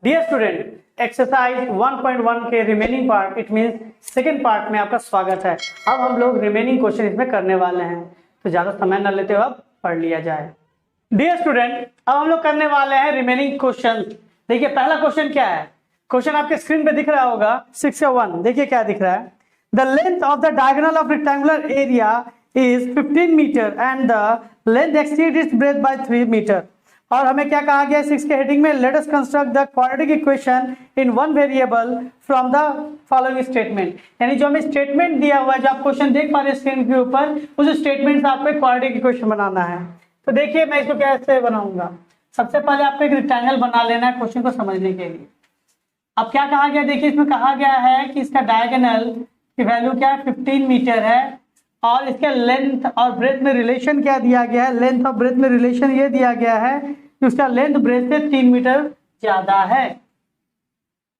Dear student, exercise 1.1 के remaining part it means second part में आपका स्वागत है। अब हम लोग रिमेनिंग क्वेश्चन इसमें करने वाले हैं, तो ज्यादा समय न लेते हुए अब पढ़ लिया जाए। डियर स्टूडेंट, अब हम लोग करने वाले हैं रिमेनिंग क्वेश्चन। देखिए पहला क्वेश्चन क्या है। क्वेश्चन आपके स्क्रीन पे दिख रहा होगा 6.1। देखिए क्या दिख रहा है। The length of the diagonal of rectangular area is 15 metre and the length exceed its breadth by 3 metre. और हमें क्या कहा गया है 6 के हेडिंग में, let us construct the quadratic equation in one variable from the following statement. यानी जो हमें स्टेटमेंट दिया हुआ है, जो आप क्वेश्चन देख पा रहे हैं स्क्रीन के ऊपर, उस स्टेटमेंट से आपको क्वाड्रेटिक इक्वेशन बनाना है। तो देखिए मैं इसको कैसे बनाऊंगा। सबसे पहले आपको एक रेक्टेंगल बना लेना है क्वेश्चन को समझने के लिए। अब क्या कहा गया, देखिए इसमें कहा गया है कि इसका डायगोनल की वैल्यू क्या है 15 मीटर है, और इसके लेंथ और ब्रेथ में रिलेशन क्या दिया गया है, लेंथ और ब्रेथ में रिलेशन ये दिया गया है कि उसका लेंथ ब्रेथ से 3 मीटर ज्यादा है।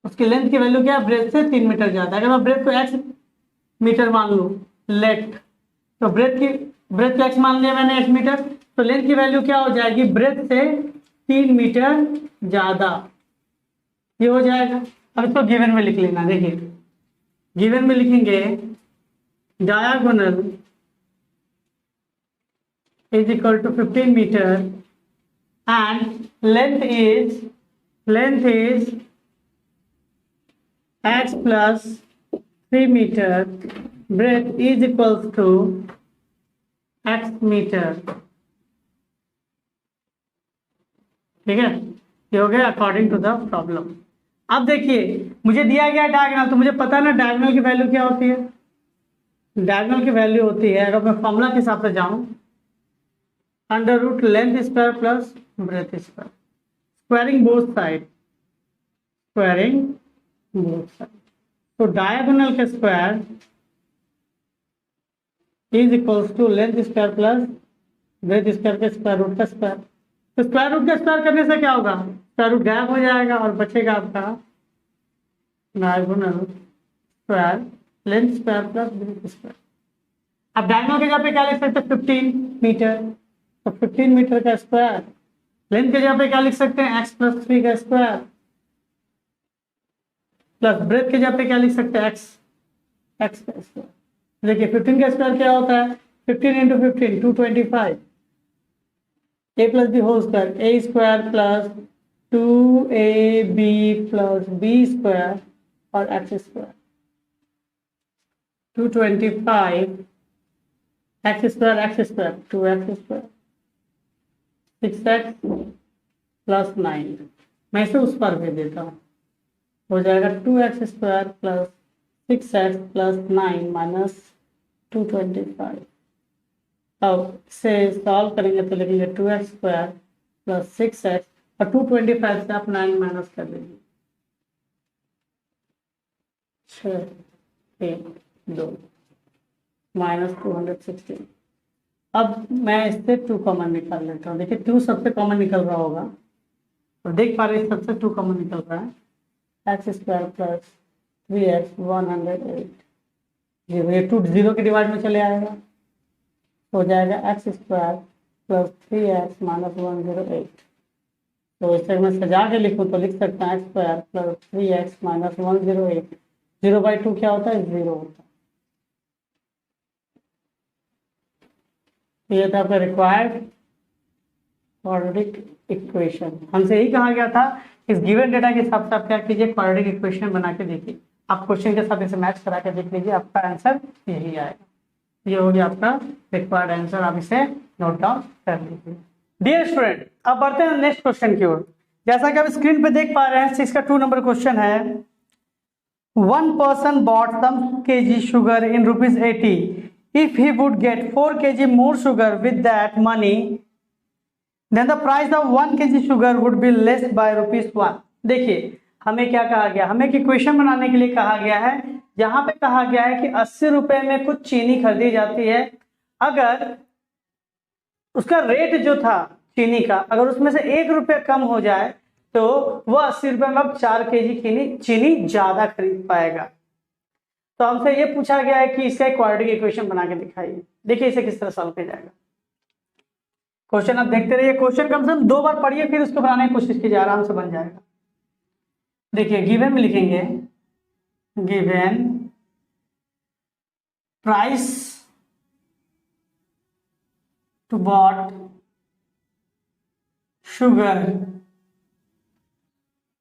उसकी लेंथ की वैल्यू क्या है, ब्रेथ से 3 मीटर ज्यादा है। अगर मैं ब्रेथ को x मीटर मान लूं लेट, तो ब्रेथ को x मान लिया मैंने x मीटर, तो लेंथ की वैल्यू क्या हो जाएगी, ब्रेथ से 3 मीटर ज्यादा ये हो जाएगा। अब इसको गिवन में लिख लेना। देखिए गिवन में लिखेंगे diagonal is equal to 15 meter and length is x plus 3 meter, breadth is equals to x meter। ठीक है, ये हो गया अकॉर्डिंग टू द प्रॉब्लम। अब देखिए मुझे दिया गया डायगोनल, तो मुझे पता है ना डायगोनल की वैल्यू क्या होती है। डायगोनल की वैल्यू होती है, अगर मैं फॉर्मूला के हिसाब से जाऊं, under root length square plus breadth square, squaring both side, तो डायगोनल का square is equals to length square plus breadth square के स्क्वायर रूट का स्क्वायर। तो स्क्वायर रूट का स्क्वायर करने से क्या होगा, स्क्वायर रूट गायब हो जाएगा और बचेगा आपका diagonal square length square plus breadth square. अब डायगोनल के जगह पे क्या लिख सकते हैं 15 मीटर, तो 15 मीटर का स्क्वायर। लेंथ के जगह पे क्या लिख सकते हैं x प्लस 3 का स्क्वायर, प्लस ब्रेथ के जगह पे क्या लिख सकते हैं x का स्क्वायर। देखिए 15 का स्क्वायर क्या होता है, 15 into 15 225, a plus b whole square, a square plus 2ab plus b square और x square. 225 x square 2x square 6x plus 9। मैं इसे उस पर भेज देता हूँ, हो जाएगा 2x square plus 6x plus 9 minus 225। अब इसे सॉल्व करेंगे तो लिखेंगे 2x स्क्वायर प्लस 6x और 225 से आप 9 माइनस कर देंगे, 6 1 2 माइनस 216। अब मैं इससे 2 कॉमन निकाल लेता हूँ। देखिए 2 सबसे कॉमन निकल रहा होगा, और देख पा रहे सबसे 2 कॉमन निकल रहा है। x स्क्वायर प्लस 3x 108, ये 2 0 के डिवाइड में चले आएगा, हो जाएगा x square plus 3x minus 108। तो इसे मैं सजा के लिखूँ तो लिख सकता हूँ x square plus 3x minus 108। 0/2 क्या होता है, 0 होता है। ये था आपका रिक्वायर्ड क्वाड्रेटिक इक्वेशन। हमसे यही कहा गया था इस गिवन डेटा के हिसाब से आप क्या कीजिए, क्वाड्रेटिक इक्वेशन बना के देखिए। आप क्वेश्चन के साथ इसे मैच करा के देख लीजिए, आपका आंसर यही आएगा। ये हो गया आपका रिक्वायर्ड आंसर, आप इसे नोट डाउन कर लीजिए। डियर स्टूडेंट, अब बढ़ते हैं नेक्स्ट क्वेश्चन की ओर। जैसा कि आप स्क्रीन पे देख पा रहे हैं 6 का 2 नंबर क्वेश्चन है। One person bought some kg sugar in rupees 80. If he would get 4 kg more sugar with that money, then the price of 1 kg sugar would be less by rupees 1। देखिए हमें क्या कहा गया, हमें एक equation बनाने के लिए कहा गया है, जहां पे कहा गया है कि 80 रुपए में कुछ चीनी खरीदी जाती है। अगर उसका रेट जो था चीनी का, अगर उसमें से 1 रुपये कम हो जाए तो वो 80 रुपए में अब 4 kg चीनी ज्यादा खरीद पाएगा। तो हमसे ये पूछा गया है कि इसका एक क्वाड्रेटिक इक्वेशन बना के दिखाइए। देखिए इसे किस तरह सॉल्व किया जाएगा। क्वेश्चन आप देखते रहिए, क्वेश्चन कम से कम 2 बार पढ़िए, फिर उसको बनाने की कोशिश कीजिए, आराम से बन जाएगा। देखिए गिवन में लिखेंगे, given price to bought sugar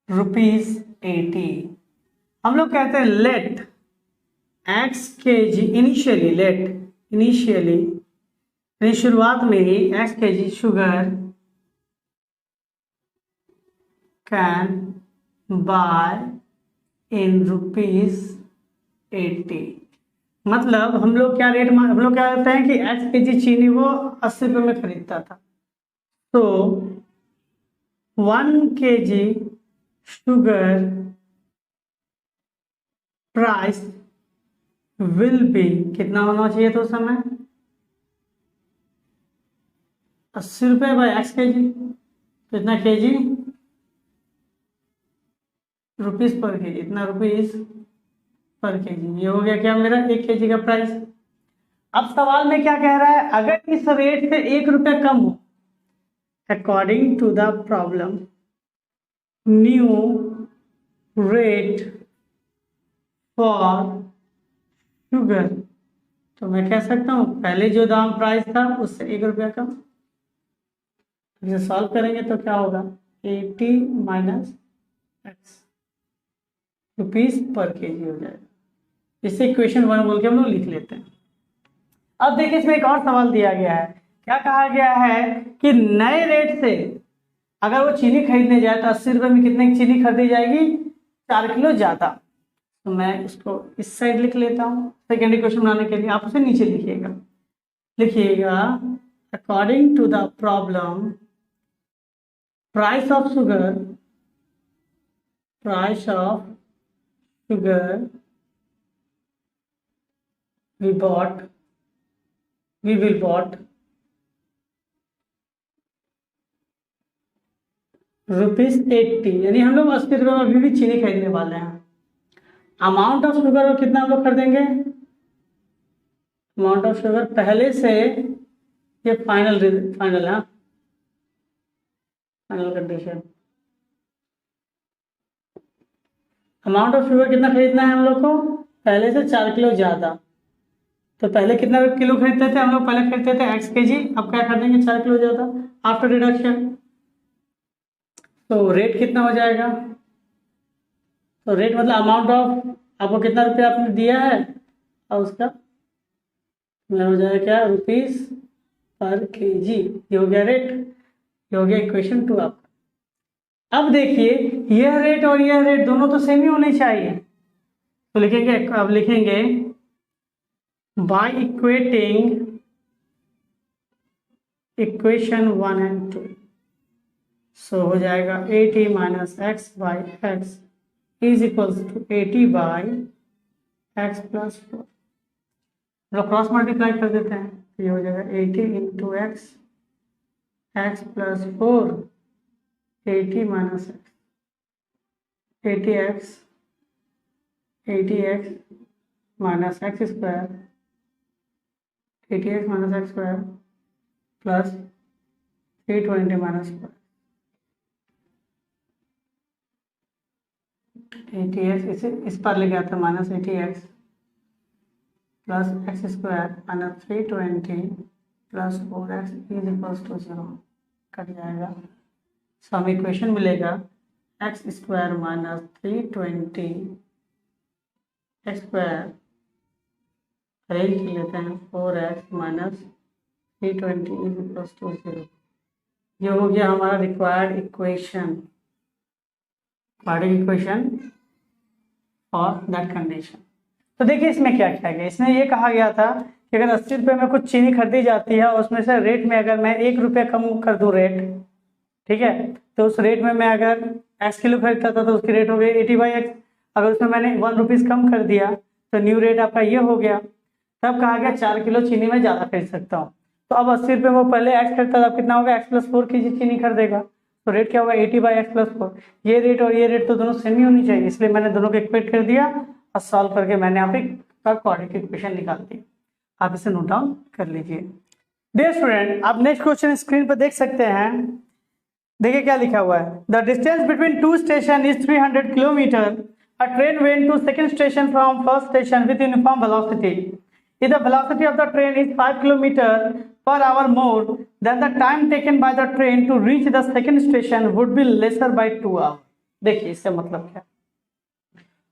₹80। हम लोग कहते हैं लेट x kg इनिशियली शुरुआत में ही x kg sugar can buy in ₹80। मतलब हम लोग क्या कहते हैं कि x kg चीनी वो 80 रुपये में खरीदता था, तो 1 kg sugar price will be कितना होना चाहिए था उस समय? 80 रुपये बाय x kg, कितना kg? रुपीस पर kg, इतना रुपीस पर kg। ये हो गया क्या मेरा 1 kg का प्राइस। अब सवाल में क्या कह रहा है, अगर इस रेट से 1 रुपया कम हो, according to the problem new rate for sugar, तो मैं कह सकता हूँ पहले जो दाम प्राइस था उससे 1 रुपया कम। इसे सॉल्व करेंगे तो क्या होगा, 80 माइनस x रुपीस पर kg हो जाएगा। इसे इक्वेशन 1 बोल के हम लोग लिख लेते हैं। अब देखिए इसमें एक और सवाल दिया गया है, क्या कहा गया है कि नए रेट से अगर वो चीनी खरीदने जाए तो 80 रुपये में कितने की चीनी खरीदी जाएगी? 4 किलो ज़्यादा। तो मैं इसको इस साइड लिख लेता हूँ सेकेंड इक्वेशन बनाने के लिए, आप उसे नीचे लिखिएगा according to the problem price of sugar we will bought ₹80, यानी हम लोग 80 रुपये में अभी भी चीनी खरीदने वाले हैं। अमाउंट ऑफ शुगर कितना हम लोग खरीदेंगे? अमाउंट ऑफ शुगर पहले से, ये फाइनल है, final condition. Amount of sugar कितना खरीदना है हम लोग को? पहले से 4 किलो ज़्यादा। तो पहले कितना किलो खरीदते थे हम लोग? पहले खरीदते थे x kg, अब क्या कर देंगे 4 किलो ज़्यादा आफ्टर डिडक्शन। तो रेट कितना हो जाएगा? तो रेट मतलब अमाउंट ऑफ आपको कितना रुपया आपने दिया है और उसका हो जाएगा क्या, रुपीस पर kg। ये हो गया रेट, ये हो गया इक्वेशन 2 आपका। अब देखिए यह रेट और यह रेट दोनों तो सेम ही होने चाहिए, तो लिखेंगे, अब लिखेंगे by equating equation 1 and 2, so हो जाएगा 80 minus x by x is equals to 80 by x plus 4। मतलब क्रॉस मल्टीप्लाई कर देते हैं, तो ये हो जाएगा 80 into x plus 4, 80 minus x, 80x minus x square, 80x minus x square plus 320 minus square, 80x इसे इस पर ले गया था minus 80x plus x square minus 320 plus 4x is equals to 0, कट जाएगा। सो हमें इक्वेशन मिलेगा x square minus 320 x square arrange कर लेते हैं 4x minus 320 is equals to 0। ये हो गया हमारा required equation for that condition. तो देखिए इसमें क्या किया गया, इसमें ये कहा गया था कि अगर 80 रुपये में कुछ चीनी खरीदी जाती है और उसमें से रेट में अगर मैं 1 रुपया कम कर दूँ रेट, ठीक है, तो उस रेट में मैं अगर x किलो खरीदता था तो उसकी रेट हो गई 80/x। अगर उसमें मैंने 1 रुपीज़ कम कर दिया तो न्यू रेट आपका ये हो गया। तब कहा गया 4 किलो चीनी में ज़्यादा खरीद सकता हूँ। तो अब 80 रुपये में पहले x खरीदता था, अब कितना होगा, x प्लस 4 की चीनी खरीदेगा, तो रेट क्या होगा 80/x प्लस 4। ये रेट और ये रेट तो दोनों सेम ही होनी चाहिए, इसलिए मैंने दोनों को इक्वेट कर दिया और सॉल्व करके मैंने यहाँ पे क्वाड्रेटिक इक्वेशन निकाल दी। आप इसे नोट डाउन कर लीजिए। डियर स्टूडेंट, आप नेक्स्ट क्वेश्चन स्क्रीन पर देख सकते हैं। देखिए क्या लिखा हुआ है, the distance between two station is 300 kilometre, a train went to second station from first station with uniform velocity, if the velocity of the train is 5 kilometer per hour more, then the time taken by the train to reach the second station would be lesser by 2 hours. देखिए इससे मतलब क्या,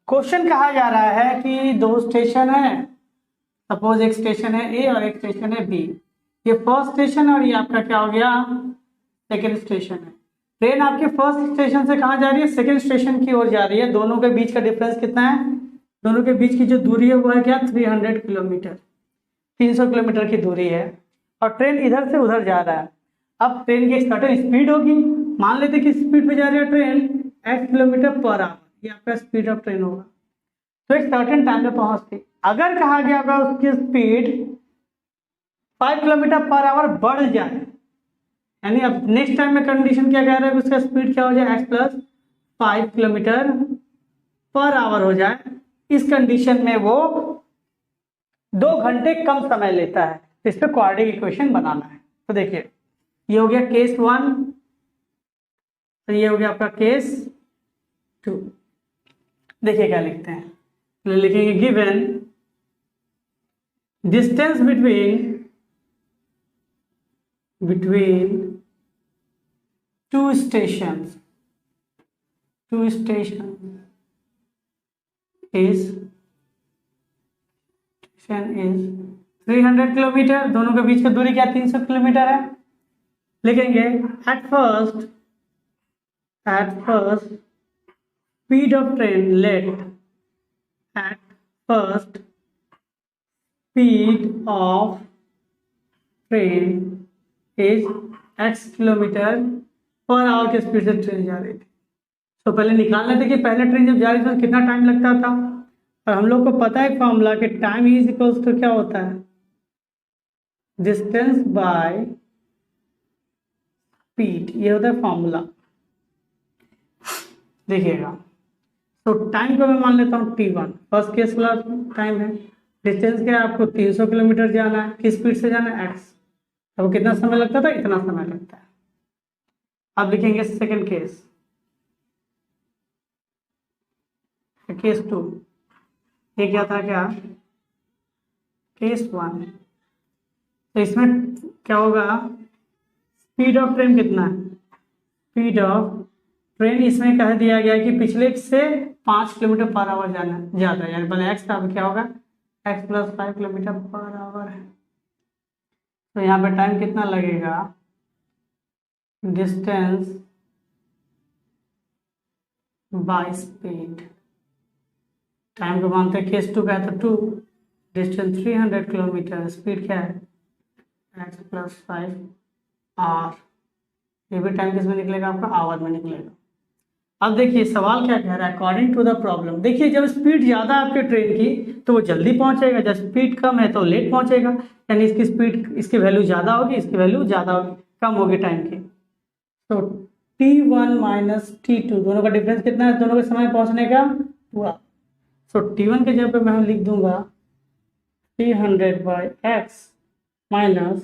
question कहा जा रहा है कि दो स्टेशन है, सपोज एक स्टेशन है ए और एक स्टेशन है बी, ये फर्स्ट स्टेशन और ये आपका क्या हो गया सेकेंड स्टेशन है। ट्रेन आपके फर्स्ट स्टेशन से कहाँ जा रही है, सेकेंड स्टेशन की ओर जा रही है। दोनों के बीच का डिफरेंस कितना है, दोनों के बीच की जो दूरी है वो है क्या 300 किलोमीटर, 300 किलोमीटर की दूरी है, और ट्रेन इधर से उधर जा रहा है। अब ट्रेन की एक सर्टेन स्पीड होगी, मान लेते कि स्पीड पे जा रही है train x kilometre per our, ये आपका स्पीड ऑफ ट्रेन होगा, तो एक सर्टेन टाइम पे पहुंचती। अगर कहा गया होगा उसकी स्पीड 5 किलोमीटर पर आवर बढ़ जाए, यानी अब नेक्स्ट टाइम में कंडीशन क्या कह रहा है कि उसका स्पीड क्या हो जाए x plus 5 kilometre per our हो जाए, इस कंडीशन में वो 2 घंटे कम समय लेता है। इस पे क्वाड्रेटिक इक्वेशन बनाना है। तो देखिए ये हो गया केस 1, तो ये हो गया आपका केस 2। देखिए क्या लिखते हैं, तो लिखेंगे given distance between two station is 300 kilometre, दोनों के बीच की दूरी क्या 300 किलोमीटर है। लिखेंगे at first speed of train, let at first speed of train is x kilometre per hour की स्पीड से ट्रेन जा रही थी। तो पहले निकालना था कि पहले ट्रेन जब जा रही थी तो कितना टाइम लगता था, और हम लोग को पता है फॉर्मूला कि टाइम इज इक्वल्स टू क्या होता है, डिस्टेंस बाय स्पीड, ये होता है फॉर्मूला। देखिएगा तो टाइम को मैं मान लेता हूँ t1, फर्स्ट केस वाला टाइम है। डिस्टेंस क्या है, आपको 300 किलोमीटर जाना है, किस स्पीड से जाना है x, तो कितना समय लगता था, इतना समय लगता है। अब लिखेंगे सेकेंड केस, केस 2, ये क्या था क्या केस 1, तो इसमें क्या होगा, स्पीड ऑफ ट्रेन कितना है, स्पीड ऑफ ट्रेन इसमें कह दिया गया कि पिछले से 5 किलोमीटर पर आवर जाना ज़्यादा है, यानी पहले x का, अब क्या होगा x plus 5 kilometre per our है। तो यहाँ पे टाइम कितना लगेगा, डिस्टेंस बाय स्पीड, टाइम को मानते हैं केस 2 का है तो 2, डिस्टेंस 300 किलोमीटर, स्पीड क्या है x प्लस 5 आर, ये भी टाइम किस में निकलेगा आपका आवर में निकलेगा। अब देखिए सवाल क्या कह रहा है, अकॉर्डिंग टू द प्रॉब्लम। देखिए जब स्पीड ज़्यादा है आपके ट्रेन की तो वो जल्दी पहुंचेगा, जब स्पीड कम है तो लेट पहुंचेगा, यानी इसकी स्पीड, इसकी वैल्यू ज़्यादा होगी, इसकी वैल्यू ज़्यादा होगी, कम होगी टाइम की। तो t1 माइनस t2 दोनों का डिफरेंस कितना है, दोनों के समय पहुंचने का 2 आवर। सो t1 के जगह पे मैं लिख दूंगा 300 by x minus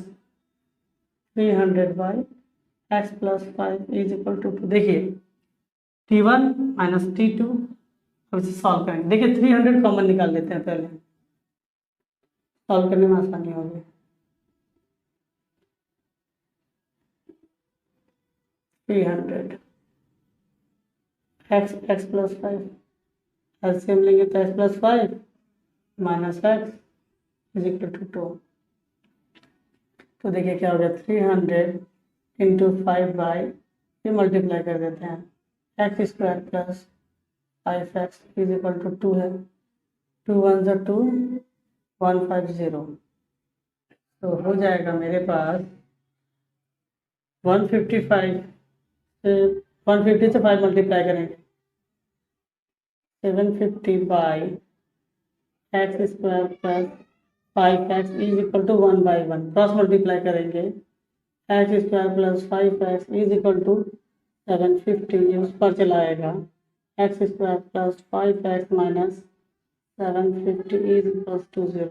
300 by x plus 5 is equal to 2। देखिए t1 माइनस t2, अब इसे सॉल्व करेंगे। देखिए 300 कॉमन निकाल लेते हैं, पहले सॉल्व करने में आसानी होगी। एक्स प्लस 5 एलसीएम लेंगे तो x plus 5 minus x is equal to 2। तो देखिए क्या हो गया, 300 इंटू 5 बाई, ये मल्टीप्लाई कर देते हैं, x square plus 5x is equal to 2 है, 2 1 ज़ा 2, 150, तो हो जाएगा मेरे पास 155 से 150 से 5 मल्टीप्लाई करेंगे 750 by x square plus 5x is equal to 1/1, cross multiply करेंगे, x square plus 5x is equal to 750, उस पर चलाएगा, x square plus 5x minus 750 is equal to 0।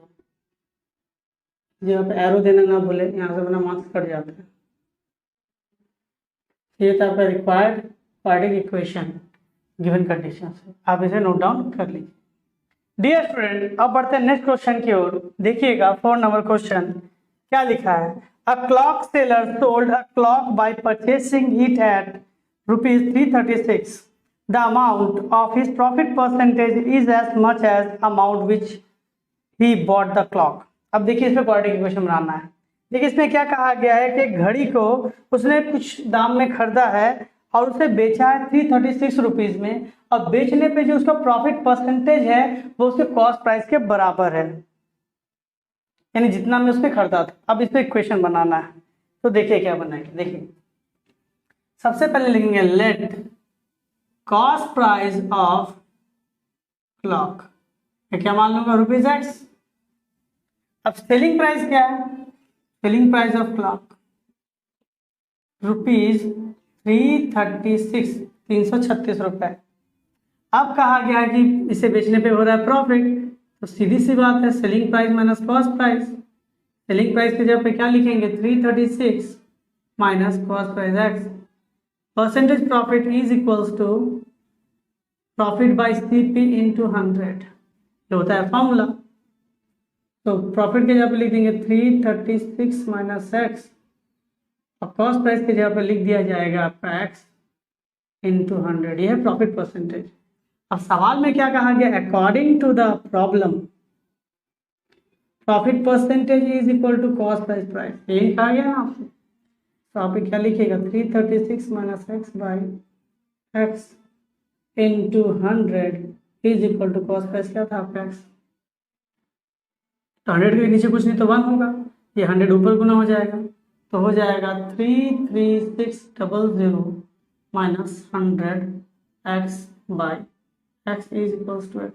जब आप एरो देना ना भूले, यहाँ से अपना मार्क्स कट जाता है। ये था आपका required quadratic equation given condition से, आप इसे नोट डाउन कर लीजिए। डियर स्टूडेंट, अब बढ़ते हैं नेक्स्ट क्वेश्चन की ओर। देखिएगा 4 नंबर क्वेश्चन क्या लिखा है। A clock seller sold a clock by purchasing it at ₹336. The amount of his profit percentage is as much as amount which he bought the clock. अब देखिए इसमें क्वाड्रेटिक इक्वेशन बनाना है। देखिए इसमें क्या कहा गया है कि घड़ी को उसने कुछ दाम में खरीदा है और उसे बेचा है 336 रुपीज में, और बेचने पे जो उसका प्रॉफिट परसेंटेज है वो उसके कॉस्ट प्राइस के बराबर है, यानी जितना में उसने खरीदा था। अब इस पे इक्वेशन बनाना है, तो देखिए क्या बनाएंगे। देखिए सबसे पहले लिखेंगे let cost price of clock, क्या मान लूंगा ₹X। अब सेलिंग प्राइस क्या है, सेलिंग प्राइस ऑफ क्लॉक ₹336, 336 रुपए। अब कहा गया है कि इसे बेचने पे हो रहा है प्रॉफिट, तो सीधी सी बात है selling price minus cost price. Selling price की जगह पे क्या लिखेंगे 336 minus cost price x। Percentage profit is equals to profit by CP into 100, ये होता है फॉर्मूला। तो प्रॉफिट के जगह पे लिख देंगे 336 माइनस x, और कॉस्ट प्राइस की जगह पे लिख दिया जाएगा आपका x इंटू 100, ये है प्रॉफिट परसेंटेज। अब सवाल में क्या कहा गया, according to the problem profit percentage is equal to cost price price, यही कहा गया ना आपसे। तो आप क्या लिखिएगा 336 minus x by x into 100 is equal to cost price, क्या था आपका x। तो 100 के नीचे कुछ नहीं तो 1 होगा, ये 100 ऊपर गुना हो जाएगा, तो हो जाएगा 33600 minus 100 x by x is equals to x।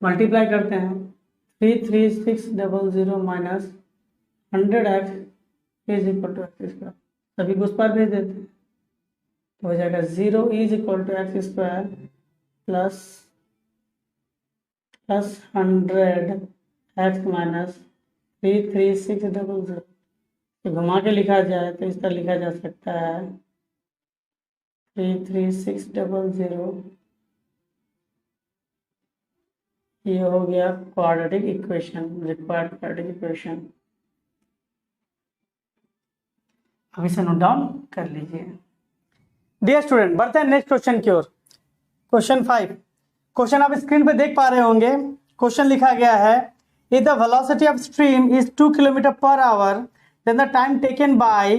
Multiply करते हैं 33600 minus 100x is equal to x square, सभी को उस पर भेज देते हैं, तो हो जाएगा 0 is equal to x square plus 100x minus 33600। तो घुमा के लिखा जाए तो इस तरह लिखा जा सकता है 33600, ये हो गया quadratic equation, required quadratic equation. अब इसे नोट डाउन कर लीजिए। डियर स्टूडेंट, बढ़ते हैं नेक्स्ट क्वेश्चन की ओर। क्वेश्चन 5, क्वेश्चन आप स्क्रीन पे देख पा रहे होंगे। क्वेश्चन लिखा गया है if the velocity of stream is 2 km/h then the time taken by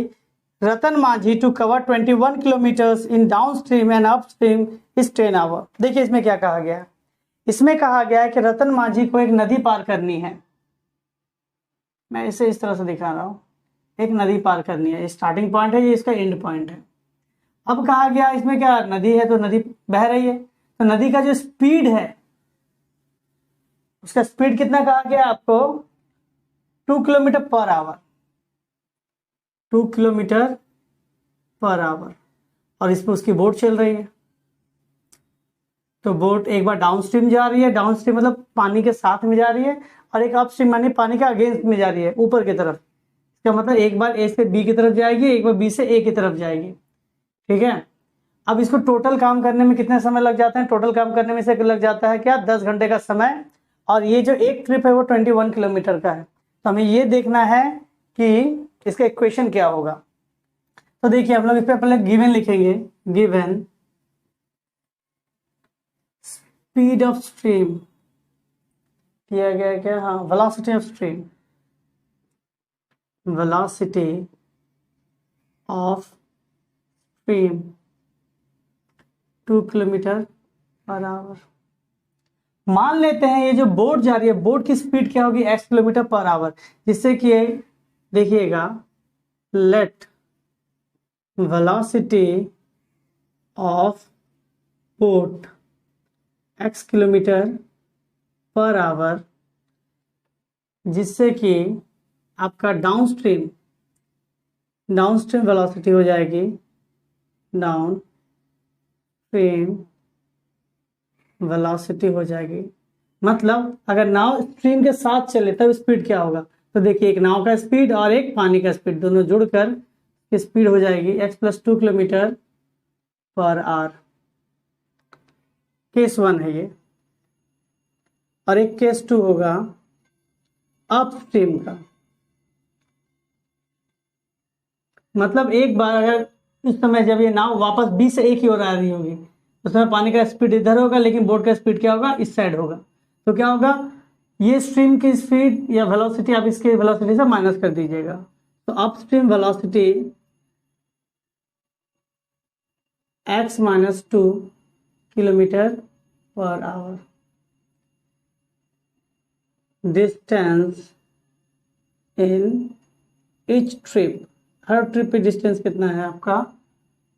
Ratan Majhi to cover 21 kilometres in down stream and up stream is 10 hour. देखिए इसमें क्या कहा गया है, इसमें कहा गया है कि रतन माझी को एक नदी पार करनी है। मैं इसे इस तरह से दिखा रहा हूँ, एक नदी पार करनी है, स्टार्टिंग पॉइंट है, ये इसका एंड पॉइंट है। अब कहा गया इसमें क्या, नदी है तो नदी बह रही है, तो नदी का जो स्पीड है उसका स्पीड कितना कहा गया आपको 2 km/h, 2 km/h, और इसमें उसकी बोट चल रही है। तो बोट एक बार डाउन स्ट्रीम जा रही है, डाउन स्ट्रीम मतलब पानी के साथ में जा रही है, और एक अप स्ट्रीम मानी पानी के अगेंस्ट में जा रही है, ऊपर की तरफ। इसका मतलब एक बार ए से बी की तरफ जाएगी, एक बार बी से ए की तरफ जाएगी, ठीक है। अब इसको टोटल काम करने में कितने समय लग जाते हैं, टोटल काम करने में से लग जाता है क्या 10 घंटे का समय, और ये जो एक ट्रिप है वो 21 किलोमीटर का है। तो हमें ये देखना है कि इसका इक्वेशन क्या होगा। तो देखिए हम लोग इस पर पहले गिवन लिखेंगे, गिवन स्पीड ऑफ स्ट्रीम किया गया है क्या, हाँ velocity of stream, velocity of stream 2 km/h। मान लेते हैं ये जो बोट जा रही है, बोट की स्पीड क्या होगी x km/h, जिससे कि देखिएगा let velocity of boat x km/h, जिससे कि आपका डाउन स्ट्रीम वेलोसिटी हो जाएगी डाउन स्ट्रीम वेलोसिटी हो जाएगी। मतलब अगर नाव स्ट्रीम के साथ चले तब स्पीड क्या होगा, तो देखिए एक नाव का स्पीड और एक पानी का स्पीड दोनों जुड़कर की स्पीड हो जाएगी x+2 kilometre per our. Case 1 है ये। और एक केस 2 होगा अपस्ट्रीम का। मतलब एक बार अगर इस समय जब ये नाव वापस बी से एक ही ओर आ रही होगी उस समय पानी का स्पीड इधर होगा, लेकिन बोट का स्पीड क्या होगा, इस साइड होगा। तो क्या होगा, ये स्ट्रीम की स्पीड या वेलोसिटी आप इसके वेलोसिटी से माइनस कर दीजिएगा। तो upstream velocity x-2 kilometre per our. Distance in each trip, her trip पे डिस्टेंस कितना है आपका,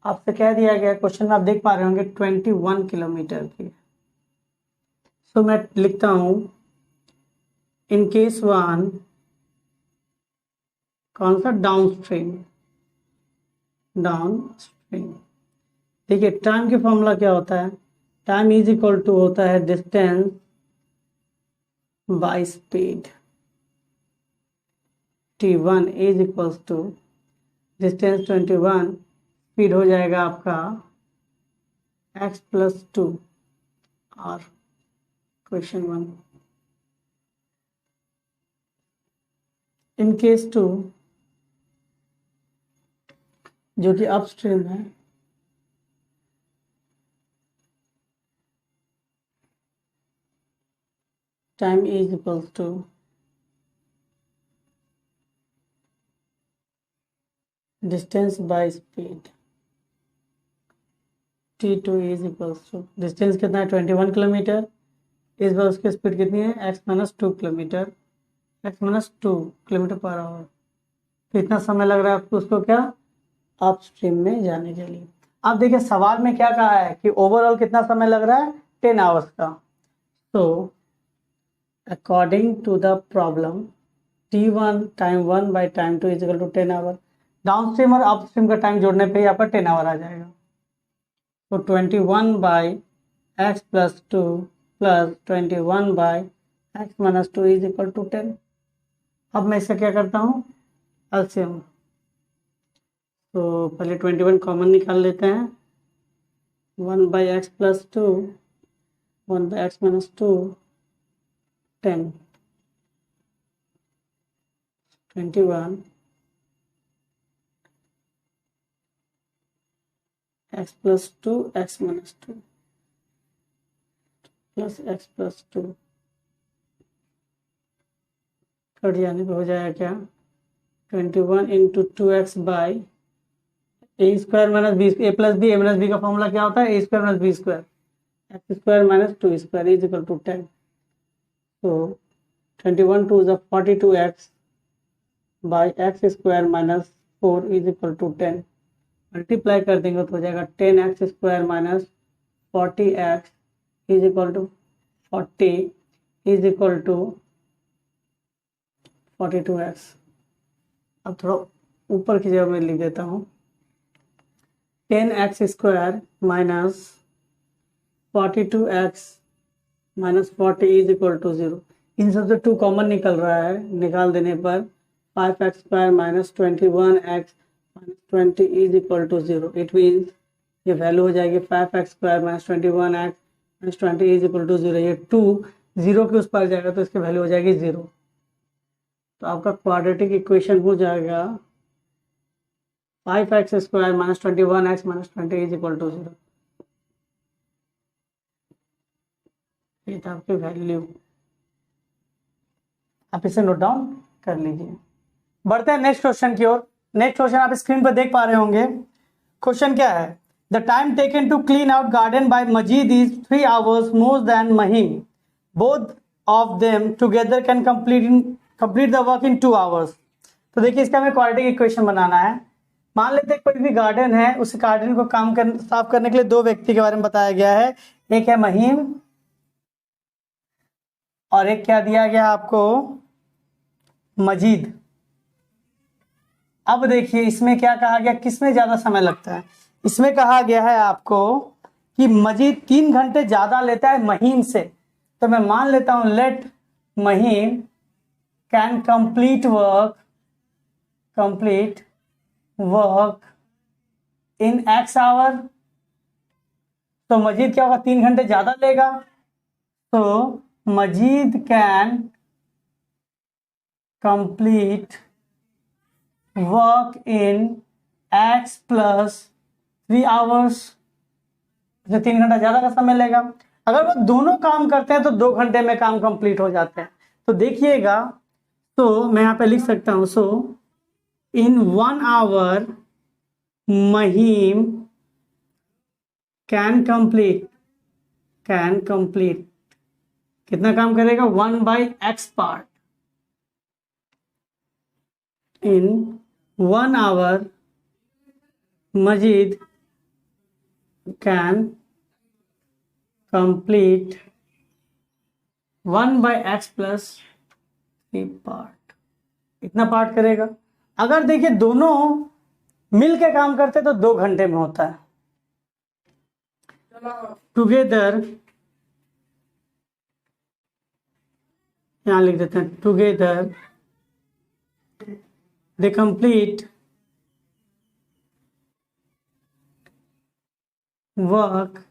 आपसे कह दिया गया क्वेश्चन में, आप देख पा रहे होंगे 21 किलोमीटर की। सो मैं लिखता हूं इन केस 1 कौन सा, डाउन स्ट्रीम। देखिए टाइम की फॉर्मूला क्या होता है, टाइम इज इक्वल टू होता है distance by speed. t1 is equals to distance 21, speed हो जाएगा आपका x+2 और क्वेश्चन 1। इन केस 2 जो कि अपस्ट्रीम है, time is equals to distance by speed. t2 is equals to distance कितना है 21 किलोमीटर, इस बार उसकी स्पीड कितनी है x-2 kilometre, x-2 kilometre per our. कितना समय लग रहा है आपको उसको क्या, अपस्ट्रीम में जाने के लिए। अब देखिए सवाल में क्या कहा है कि ओवरऑल कितना समय लग रहा है, 10 आवर्स का। तो according to the problem t1 time 1 by time 2 is equal to 10 hour. Downstream और अपस्ट्रीम का टाइम जोड़ने पे ही आपका 10 आवर आ जाएगा। तो 21 by x+2 plus 21 by x-2 is equal to 10। अब मैं इसका क्या करता हूँ, एलसीएम। तो पहले 21 कॉमन निकाल लेते हैं, 1 by x+2 1 by x-2 10, 21 x+2 x-2 plus x+2 cut जाने पे हो जाएगा क्या, 21 into 2x by A square minus B, A plus B, A minus B का फॉर्मूला क्या होता है, A square minus B square, x square minus 2 square is equal to 10। तो 21 2 is 42x by x square minus 4 is equal to 10। Multiply कर देंगे तो हो जाएगा 10x square minus 40x is equal to 40 is equal to 42x। अब थोड़ा ऊपर की जगह में लिख देता हूँ, 10x square minus 42x minus 40 is equal to 0। इन सबसे 2 कॉमन निकल रहा है, निकाल देने पर 5x square minus 21x minus 20 is equal to 0। It means ये वैल्यू हो जाएगी 5x square minus 21x minus 20 is equal to 0। ये 2 0 के उस पर जाएगा तो इसकी वैल्यू हो जाएगी 0। तो आपका क्वाड्रेटिक इक्वेशन हो जाएगा 5x square minus 21x minus 20 is equal to 0। ये था आपकी वैल्यू, आप इसे नोट डाउन कर लीजिए। बढ़ते हैं नेक्स्ट क्वेश्चन की ओर। नेक्स्ट क्वेश्चन आप स्क्रीन पर देख पा रहे होंगे। क्वेश्चन क्या है, the time taken to clean out garden by Majid is 3 hours more than Mahim, both of them together can complete the work in 2 hours। तो देखिए इसका हमें क्वाड्रेटिक इक्वेशन बनाना है। मान लेते हैं कोई भी गार्डन है, उस गार्डन को साफ करने के लिए 2 व्यक्ति के बारे में बताया गया है, एक है महिम और एक क्या दिया गया आपको, मजीद। अब देखिए इसमें क्या कहा गया, किसमें ज्यादा समय लगता है। इसमें कहा गया है आपको कि मजीद 3 घंटे ज्यादा लेता है महिम से। तो मैं मान लेता हूं let Mahim can complete work in x hour, तो मजीद क्या होगा, 3 घंटे ज्यादा लेगा, तो Majid can complete work in x plus 3 hours, 3 घंटा ज्यादा का समय लेगा। अगर वो दोनों काम करते हैं तो 2 घंटे में काम कंप्लीट हो जाते हैं। तो देखिएगा, तो मैं यहाँ पे लिख सकता हूं, so in 1 hour Mahim can complete कितना काम करेगा, 1/x part. In 1 hour Majid can complete 1/x plus 3 part, इतना पार्ट करेगा। अगर देखिए दोनों मिल के काम करते तो 2 घंटे में होता है। टुगेदर, यहां लिख देते हैं, together they complete work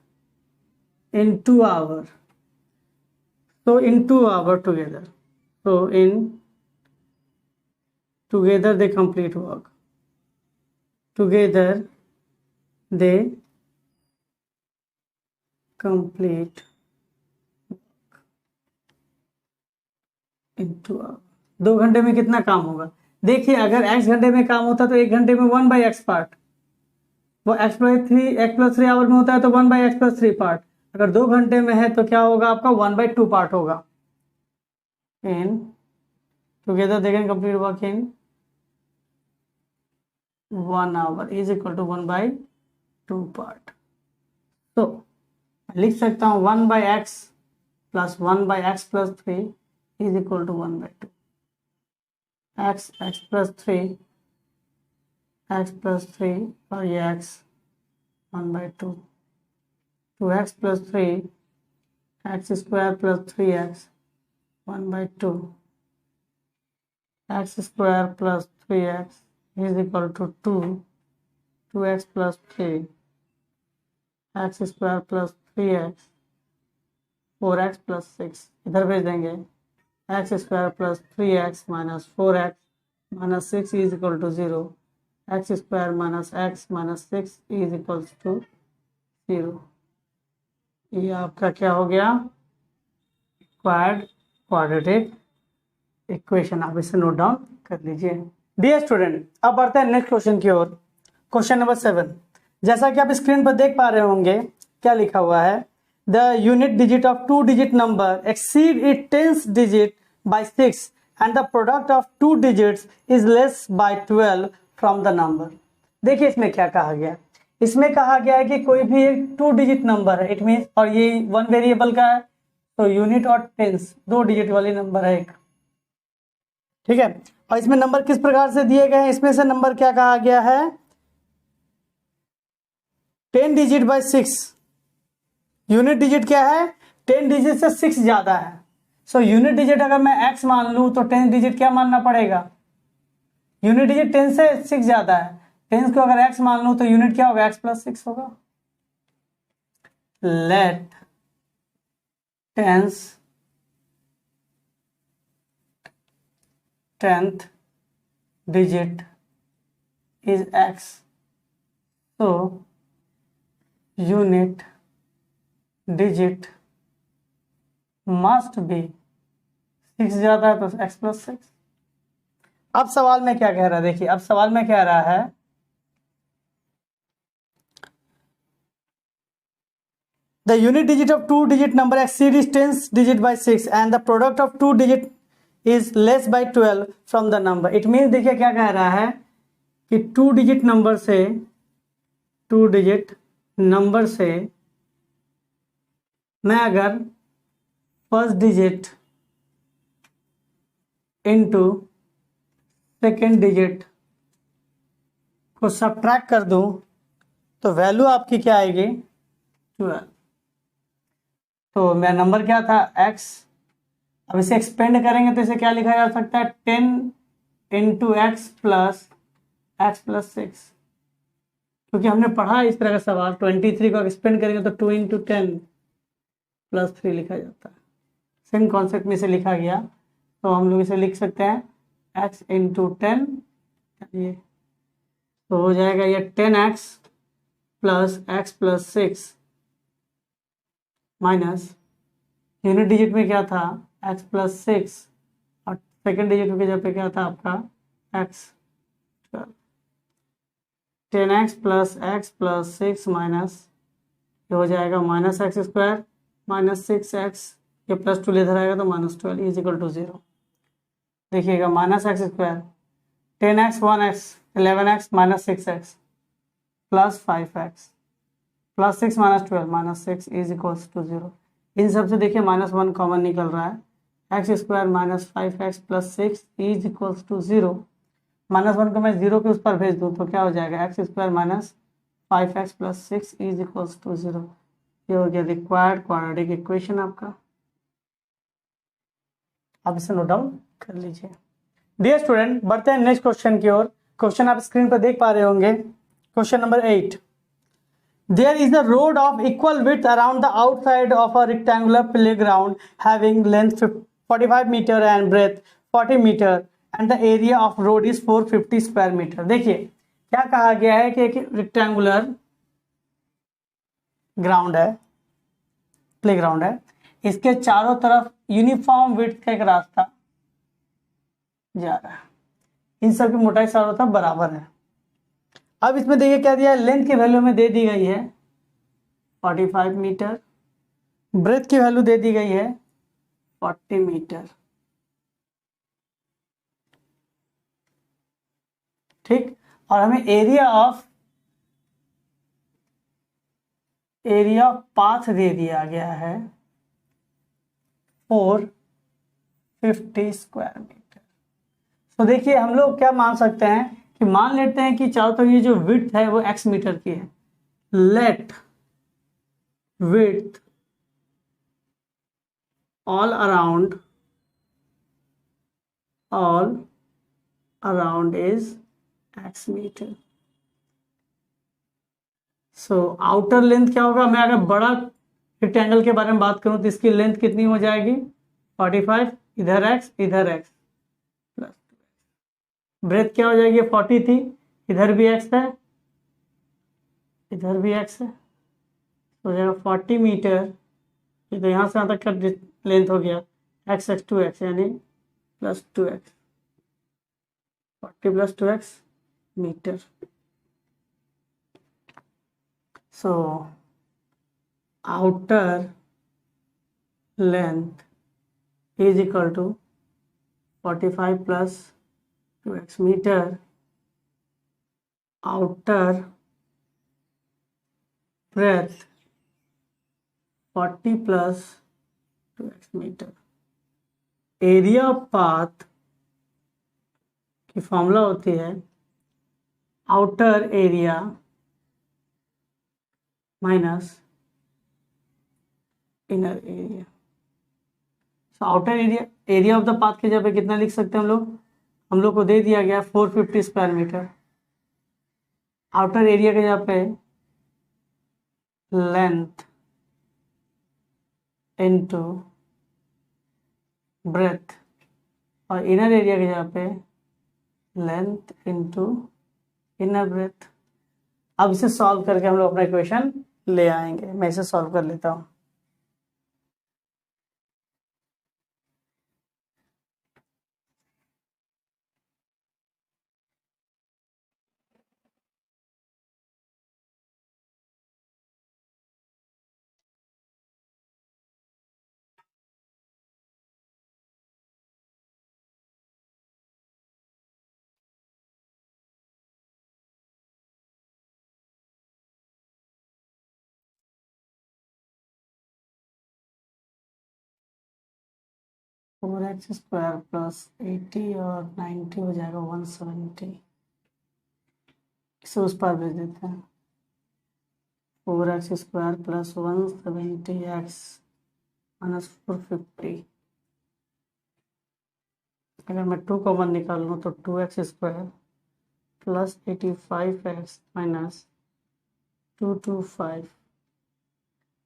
in 2 hour, so in 2 hour together, so in together they complete work, together they complete work in 2 hour। 2 घंटे में कितना काम होगा, देखिए अगर x घंटे में काम होता तो 1 घंटे में 1/x पार्ट, वो x प्लस 3 आवर में होता है तो 1/x प्लस 3 पार्ट। अगर 2 घंटे में है तो क्या होगा आपका, 1/2 पार्ट होगा। In together they can complete work in 1 hour is equal to 1/2 part. तो लिख सकता हूं 1/x plus 1/x plus 3 is equal to 1/2, x plus 3 और ये x 1/2, 2x plus 3 x square plus 3x 1/2, x square plus 3x is equal to 2x plus 3 x square plus 3x 4x plus 6, इधर भेज देंगे, x square plus 3x minus 4x minus 6 is equal to 0, x square minus x minus 6 is equal to 0। ये आपका क्या हो गया, quadratic equation. आप इसे नोट डाउन कर लीजिए। डियर स्टूडेंट, अब बढ़ते हैं नेक्स्ट क्वेश्चन की ओर। क्वेश्चन नंबर 7, जैसा कि आप स्क्रीन पर देख पा रहे होंगे, क्या लिखा हुआ है, the unit digit of 2 digit number exceed it 10th digit bye 6 and the product of 2 digits is less bye 12 from the number. देखिए इसमें क्या कहा गया, इसमें कहा गया है कि कोई भी एक 2 डिजिट नंबर है, इट मीन, और ये 1 वेरिएबल का है, तो यूनिट और टेंस 2 डिजिट वाली नंबर है एक, ठीक है। और इसमें नंबर किस प्रकार से दिए गए हैं, इसमें से नंबर क्या कहा गया है, 10 डिजिट बाय 6, यूनिट डिजिट क्या है, 10 डिजिट से 6 ज्यादा है। सो यूनिट डिजिट अगर मैं x मान लूं तो 10 डिजिट क्या मानना पड़ेगा, यूनिट डिजिट 10 से 6 ज्यादा है, 10 को अगर x मान लूं तो यूनिट क्या होगा, x प्लस 6 होगा। Let 10th digit is x, so unit digit must be 6 ज्यादा है तो x प्लस 6। अब सवाल में क्या कह रहा है, देखिए अब सवाल में कह रहा है, the unit digit of 2 digit number exceeds 10th digit by 6 and the product of 2 digit is less by 12 from the number। it means देखिए क्या कह रहा है कि 2 डिजिट नंबर से मैं अगर first digit into second digit को सब्ट्रैक्ट कर दूं तो वैल्यू आपकी क्या आएगी, 12। तो मेरा नंबर क्या था, x। अब इसे एक्सपेंड करेंगे तो इसे क्या लिखा जा सकता है, 10 into x plus x plus 6, क्योंकि हमने पढ़ा इस तरह का सवाल 23 को एक्सपेंड करेंगे तो 2 इंटू 10 प्लस 3 लिखा जाता है। सेम कॉन्सेप्ट में से लिखा गया, तो हम लोग इसे लिख सकते हैं x इंटू 10, ये तो हो जाएगा ये 10x plus x plus 6 minus unit digit में क्या था x प्लस 6 और सेकेंड डिजिट के जगह पे क्या था आपका x, 10x plus x plus 6 minus ये हो जाएगा minus x square minus 6x, ये प्लस 2 इधर आएगा तो माइनस 12 इज इक्वल टू 0। देखिएगा minus x square 10x 1x 11x minus 6x plus 5x plus 6 minus 12 minus 6 is equals to 0। इन सब से देखिए माइनस 1 कॉमन निकल रहा है, x square minus 5x plus 6 is equals to 0। Minus 1 को मैं 0 के उस पर भेज दूँ तो क्या हो जाएगा x square minus 5x plus 6 is equals to 0। ये हो गया रिक्वायर्ड क्वाड्रेटिक इक्वेशन आपका। आप इसे नोट डाउन कर लीजिए। डियर स्टूडेंट, बढ़ते हैं नेक्स्ट क्वेश्चन की ओर। क्वेश्चन आप स्क्रीन पर देख पा रहे होंगे। Question number 8, there is a road of equal width around the outside of a rectangular playground having length 45 metre and breadth 40 metre and the area of road is 450 square metre. देखिए क्या कहा गया है कि एक रेक्टेंगुलर ग्राउंड है, playground है, इसके चारों तरफ यूनिफॉर्म विड्थ का एक रास्ता जा रहा है, इन सब की मोटाई चारों तरफ बराबर है। अब इसमें देखिए क्या दिया है, लेंथ की वैल्यू में दे दी गई है 45 मीटर, ब्रेथ की वैल्यू दे दी गई है 40 मीटर, ठीक। और हमें एरिया ऑफ पाथ दे दिया गया है 450 स्क्वायर मीटर। तो देखिए हम लोग क्या मान सकते हैं कि मान लेते हैं कि चारों तरफ ये जो विड्थ है वो x मीटर की है। Let width all around is x metre. So outer length क्या होगा, मैं अगर बड़ा रेक्टेंगल के बारे में बात करूं तो इसकी लेंथ कितनी हो जाएगी 45, इधर x इधर x प्लस ब्रेथ क्या हो जाएगी 40 थी, इधर भी x है इधर भी x है, तो हो जाएगा 40 मीटर। तो यहाँ से यहाँ तक का लेंथ हो गया x x 2x यानी plus 2x, 40 plus 2x metre. So outer length is equal to 45 plus 2x meter, outer breadth 40 plus 2x meter। Area of path की फॉर्मूला होती है outer area minus inner area. So outer area of the path के जगह पे कितना लिख सकते हैं हम लोग को दे दिया गया 450 स्क्वायर मीटर। आउटर एरिया के जगह पे लेंथ इनटू ब्रेथ और इनर एरिया की जगह पे लेंथ इनटू इनर ब्रेथ। अब इसे सॉल्व करके हम लोग अपना इक्वेशन ले आएंगे। मैं इसे सॉल्व कर लेता हूं। फोर एक्स स्क्वायर प्लस 80 और 90 हो जाएगा 170। इसे उस पर भेज देते हैं 4x square plus 170x minus 450। अगर मैं 2 कॉमन निकाल लूँ तो 2x square plus 85x minus 225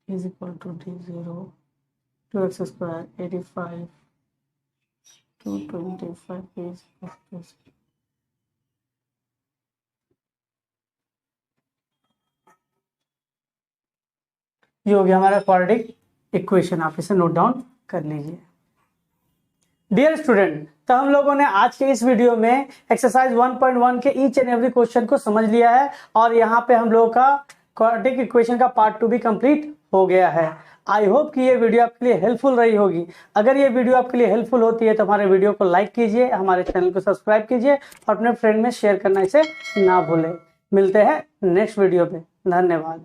is equal to d0 2x square 85 225 is equal to ये हो गया हमारा क्वाड्रेटिक इक्वेशन। आप इसे नोट डाउन कर लीजिए। डियर स्टूडेंट, तो हम लोगों ने आज के इस वीडियो में एक्सरसाइज 1.1 के ईच एंड एवरी क्वेश्चन को समझ लिया है और यहाँ पे हम लोगों का क्वाड्रेटिक इक्वेशन का पार्ट 2 भी कंप्लीट हो गया है। आई होप कि ये वीडियो आपके लिए हेल्पफुल रही होगी। अगर ये वीडियो आपके लिए हेल्पफुल होती है तो हमारे वीडियो को लाइक कीजिए, हमारे चैनल को सब्सक्राइब कीजिए और अपने फ्रेंड में शेयर करना इसे ना भूलें। मिलते हैं नेक्स्ट वीडियो पे। धन्यवाद।